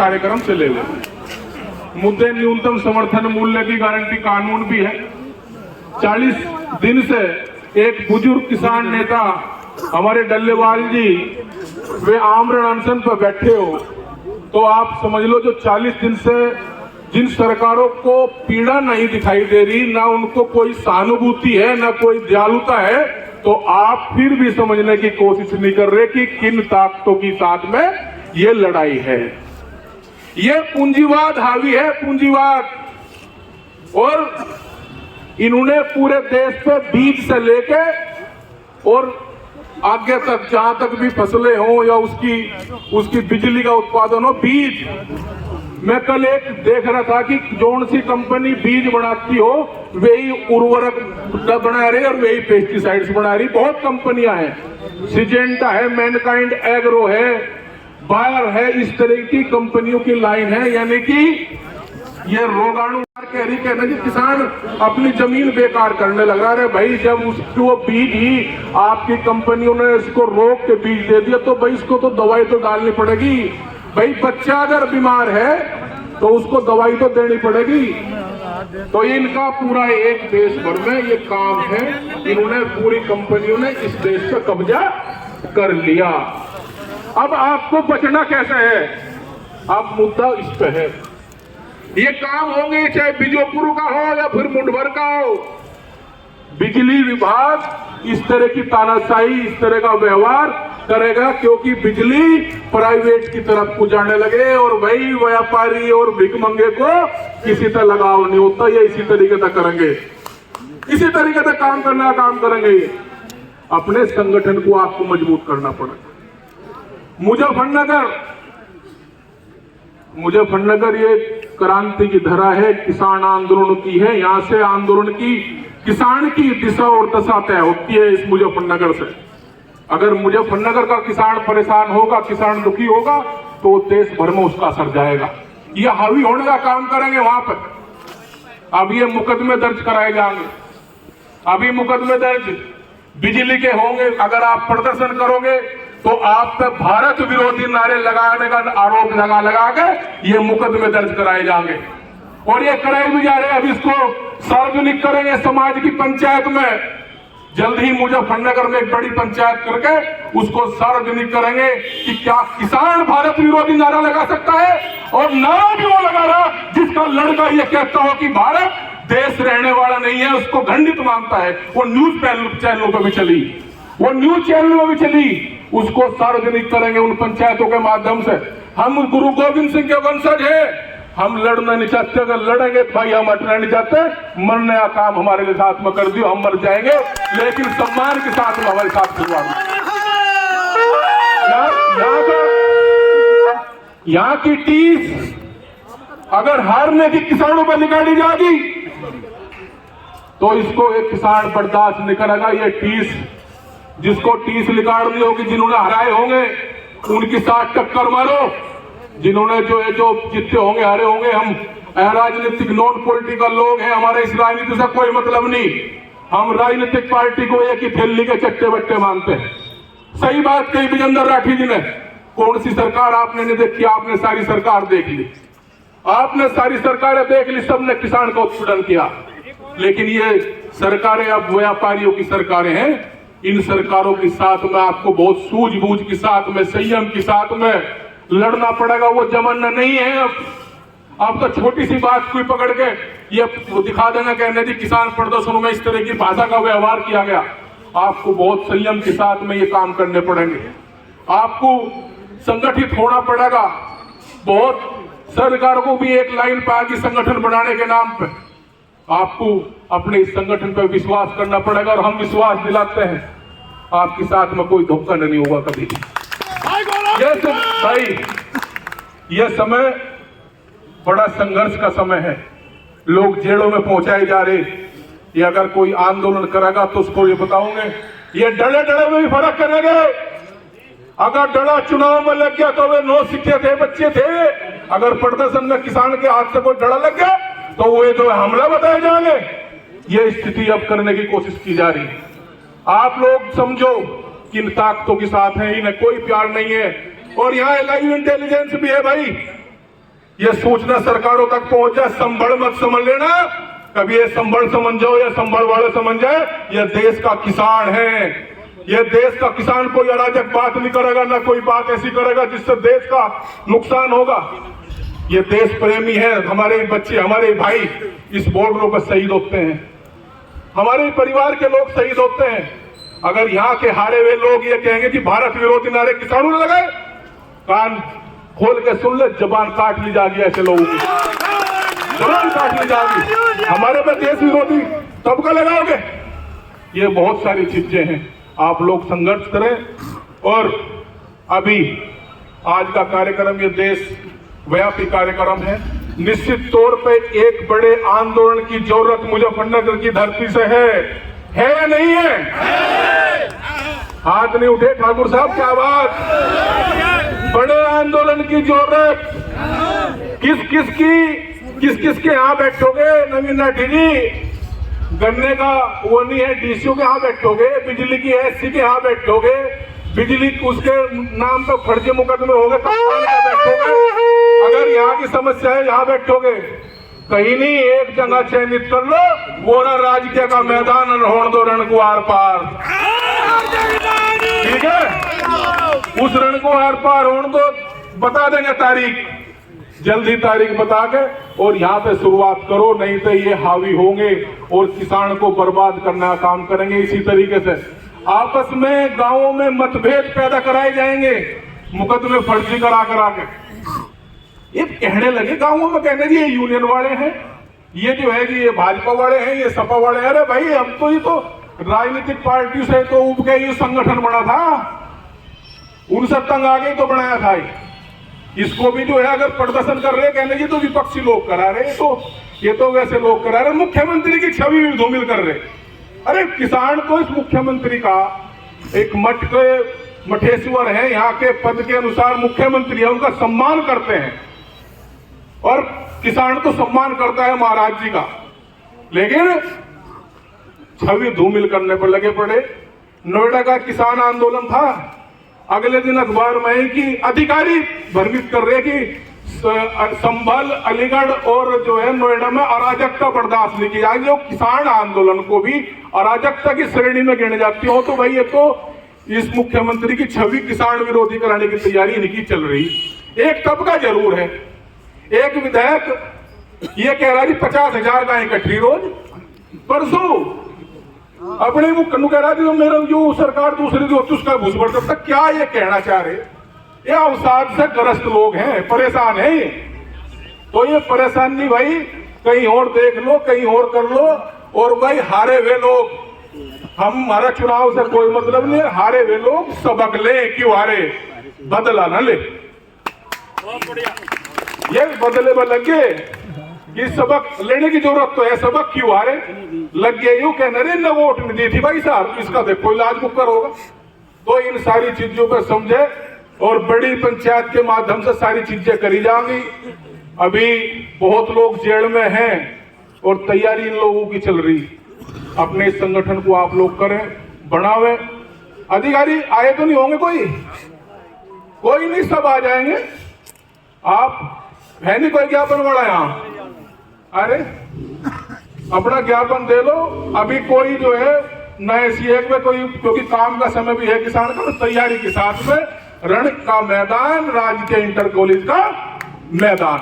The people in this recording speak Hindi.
कार्यक्रम चले हुए मुद्दे न्यूनतम समर्थन मूल्य की गारंटी कानून भी है। 40 दिन से एक बुजुर्ग किसान नेता हमारे डल्लेवाल जी वे आमरण अनशन पर बैठे हो, तो आप समझ लो जो 40 दिन से जिन सरकारों को पीड़ा नहीं दिखाई दे रही, ना उनको कोई सहानुभूति है, ना कोई दयालुता है, तो आप फिर भी समझने की कोशिश नहीं कर रहे कि किन ताकतों की साथ में ये लड़ाई है। ये पूंजीवाद हावी है, पूंजीवाद। और इन्होंने पूरे देश पे बीज से लेके और आगे तक जहां तक भी फसलें हो या उसकी बिजली का उत्पादन हो, बीज। मैं कल एक देख रहा था कि जौन सी कंपनी बीज बनाती हो वही उर्वरक बना रही और वही पेस्टिसाइड्स बना रही। बहुत कंपनियां हैं, सिजेंटा है, मैनकाइंड एग्रो है, बायर है, इस तरह की कंपनियों की लाइन है। यानी कि ये रोगाणु कह रही कहना कि किसान अपनी जमीन बेकार करने लगा रहे। भाई जब उसको वो बीज ही आपकी कंपनियों ने इसको रोक के बीज दे दिया, तो भाई इसको तो दवाई तो डालनी पड़ेगी। भाई बच्चा अगर बीमार है तो उसको दवाई तो देनी पड़ेगी। तो इनका पूरा एक देश भर में ये काम है, इन्होंने पूरी कंपनियों ने इस देश पर कब्जा कर लिया। अब आपको बचना कैसे है? अब मुद्दा इस पे है। ये काम होंगे चाहे बीजोपुर का हो या फिर मुंडभर का हो, बिजली विभाग इस तरह की तानाशाही, इस तरह का व्यवहार करेगा, क्योंकि बिजली प्राइवेट की तरफ को जाने लगे और वही व्यापारी और भिखमंगे को किसी तरह लगाव नहीं होता। ये इसी तरीके से करेंगे, इसी तरीके से काम करना काम करेंगे। अपने संगठन को आपको मजबूत करना पड़ेगा। मुजफ्फरनगर ये क्रांति की धरा है, किसान आंदोलन की है। यहां से आंदोलन की, किसान की दिशा और दशा तय होती है इस मुजफ्फरनगर से। अगर मुजफ्फरनगर का किसान परेशान होगा, किसान दुखी होगा, तो देश भर में उसका असर जाएगा। ये हावी होने का काम करेंगे वहां पर। अब ये मुकदमे दर्ज कराए जाएंगे, अभी मुकदमे दर्ज बिजली के होंगे। अगर आप प्रदर्शन करोगे तो आप पे भारत विरोधी नारे लगाने का आरोप लगा के ये मुकदमे दर्ज कराए जाएंगे। और ये कराए भी जा रहे हैं। अब इसको सार्वजनिक करेंगे समाज की पंचायत में। जल्द ही मुजफ्फरनगर में एक बड़ी पंचायत करके उसको सार्वजनिक करेंगे कि क्या किसान भारत विरोधी नारा लगा सकता है। और नारा भी वो लगा रहा जिसका लड़का ये कहता हो कि भारत देश रहने वाला नहीं है, उसको खंडित मानता है। वो न्यूज चैनलों पर भी चली, वो न्यूज चैनलों में भी चली। उसको सार्वजनिक करेंगे उन पंचायतों के माध्यम से। हम गुरु गोविंद सिंह के वंशज हैं, हम लड़ना नहीं चाहते। अगर लड़ेंगे तो भाई हम हटना नहीं चाहते। मरने का काम हमारे लिए साथ में कर दियो, हम मर जाएंगे, लेकिन सम्मान के साथ में हमारे साथ शुरुआत। यहाँ की टीस अगर हारने की किसानों पर निकाली जाएगी तो इसको एक किसान बर्दाश्त नहीं करेगा। ये टीस, जिसको टीस निकालनी होगी, जिन्होंने हराए होंगे उनकी साथ टक्कर मारो। जिन्होंने जो जीते होंगे, हारे होंगे, हम राजनीतिक नॉन पॉलिटिकल लोग हैं, हमारे इस राजनीति से कोई मतलब नहीं। हम राजनीतिक पार्टी को एक ही थैली के चट्टे बट्टे मानते हैं। सही बात कही विजेंद्र राठी जी ने। कौन सी सरकार आपने नहीं देखी? आपने सारी सरकार देख ली, आपने सारी सरकारें देख ली, सबने किसान का उत्पीड़न किया। लेकिन ये सरकारें अब व्यापारियों की सरकारें हैं। इन सरकारों के साथ में आपको बहुत सूझबूझ के साथ में, संयम के साथ में लड़ना पड़ेगा। वो जमाना नहीं है अब तो छोटी सी बात कोई पकड़ के ये दिखा देना कहने जी किसान प्रदर्शनों में इस तरह की भाषा का व्यवहार किया गया। आपको बहुत संयम के साथ में ये काम करने पड़ेंगे। आपको संगठित होना पड़ेगा। बहुत सरकार को भी एक लाइन पर आगे संगठन बनाने के नाम पे आपको अपने इस संगठन पर विश्वास करना पड़ेगा। और हम विश्वास दिलाते हैं आपके साथ में कोई धोखा नहीं होगा कभी। भाई यह समय बड़ा संघर्ष का समय है। लोग जेलों में पहुंचाए जा रहे। ये अगर कोई आंदोलन करेगा तो उसको ये बताओगे, ये डले में भी फर्क करेंगे। अगर डला चुनाव में लग गया तो वे 9 सिक्के थे, बच्चे थे। अगर प्रदर्शन में किसान के हाथ से कोई डला लग गया तो वे जो हमला बताए जाएंगे। ये स्थिति अब करने की कोशिश की जा रही है। आप लोग समझो कि इन ताकतों के साथ हैं, इन्हें कोई प्यार नहीं है। और यहाँ लाइव इंटेलिजेंस भी है भाई। ये सूचना सरकारों तक पहुंच जाए, संभल मत समझ लेना, कभी ये संभल समझ जाओ या संभल वाले समझ जाए, ये देश का किसान है। ये देश का किसान कोई अराजक बात नहीं करेगा, ना कोई बात ऐसी करेगा जिससे देश का नुकसान होगा। ये देश प्रेमी है। हमारे बच्चे, हमारे भाई इस बॉर्डरों पर शहीद होते हैं, हमारे परिवार के लोग शहीद होते हैं। अगर यहाँ के हारे हुए लोग ये कहेंगे कि भारत विरोधी नारे किसानों ने लगाए, कान खोल के सुन ले, जबान काट ली जाएगी ऐसे लोगों की, जबान काट ली जाएगी। हमारे पे देश विरोधी तब का लगाओगे? ये बहुत सारी चीजें हैं, आप लोग संघर्ष करें। और अभी आज का कार्यक्रम ये देश व्यापी कार्यक्रम है। निश्चित तौर पे एक बड़े आंदोलन की जरूरत मुजफ्फरनगर की धरती से है या नहीं है? हाथ नहीं उठे ठाकुर साहब, क्या बात? बड़े आंदोलन की जरूरत किस किस के यहाँ बैठोगे? नवीन लाठी जी, गन्ने का वो नहीं है, डीसीओ के यहाँ बैठोगे, बिजली की एससी के यहाँ बैठोगे, बिजली उसके नाम पे फर्जी मुकदमे हो गए बैठोगे। अगर यहाँ की समस्या है यहाँ बैठोगे, कहीं नहीं, एक जगह चयनित कर लो, वो ना राजकीय का मैदान होने दो रण को आर पार, ठीक है? उस रण को आर पार होने दो, बता देंगे तारीख, जल्दी तारीख बता के, और यहाँ पे शुरुआत करो, नहीं तो ये हावी होंगे और किसान को बर्बाद करने का काम करेंगे। इसी तरीके से आपस में गांवों में मतभेद पैदा कराए जाएंगे, मुकदमे फर्जी करा के। ये कहने लगे गांवों में, कहने जी ये यूनियन वाले हैं, ये जो है कि ये भाजपा वाले हैं, ये सपा वाले हैं। अरे भाई, अब तो ये तो राजनीतिक पार्टी से तो उब के ये संगठन बना था, उनसे तंग आ गई तो बनाया था। इसको भी जो है अगर प्रदर्शन कर रहे, कहने जी तो विपक्षी लोग करा रहे, तो ये तो वैसे लोग करा रहे, मुख्यमंत्री की छवि भी धूमिल कर रहे। अरे किसान तो इस मुख्यमंत्री का एक मठ के मठेश्वर है, यहाँ के पद के अनुसार मुख्यमंत्री है, उनका सम्मान करते हैं और किसान तो सम्मान करता है महाराज जी का, लेकिन छवि धूमिल करने पर लगे पड़े। नोएडा का किसान आंदोलन था, अगले दिन अखबार में कि अधिकारी भ्रमित कर रहे कि संभल, अलीगढ़ और जो है नोएडा में अराजकता बर्दाश्त नहीं की जाएगी। जो किसान आंदोलन को भी अराजकता की श्रेणी में गिने जाती हो, तो भाई ये तो इस मुख्यमंत्री की छवि किसान विरोधी कराने की तैयारी इनकी चल रही। एक तबका जरूर है, एक विधायक ये कह रहा है 50,000 गाय कटरी रोज, परसों अपने मुख कह रहा है मेरा जो सरकार दूसरी जो उसका घुसपड़ करता। क्या ये कहना चाह रहे? ये अवसाद से ग्रस्त लोग हैं, परेशान है ये। तो ये परेशान नहीं भाई, कहीं और देख लो, कहीं और कर लो। और भाई हारे हुए लोग, हमारा चुनाव से कोई मतलब नहीं है, हारे हुए लोग सबक ले, क्यों हारे, बदला न ले। ये बदले में लगे कि सबक लेने की जरूरत तो है, सबक क्यों हारे लग गए, यूं कहने रे न वोट नहीं दी थी भाई साहब, इसका देखो इलाज मुकर होगा। तो इन सारी चीजों पर समझे और बड़ी पंचायत के माध्यम से सारी चीजें करी जाएंगी। अभी बहुत लोग जेल में हैं और तैयारी इन लोगों की चल रही। अपने इस संगठन को आप लोग करें, बढ़ावें। अधिकारी आए तो नहीं होंगे, कोई नहीं, सब आ जाएंगे। आप है नहीं कोई ज्ञापन वाला यहाँ? अरे अपना ज्ञापन दे लो। अभी कोई जो है नए सीए में कोई, क्योंकि काम का समय भी है किसान का, तैयारी के साथ में रण का मैदान, राजकीय इंटर कॉलेज का मैदान।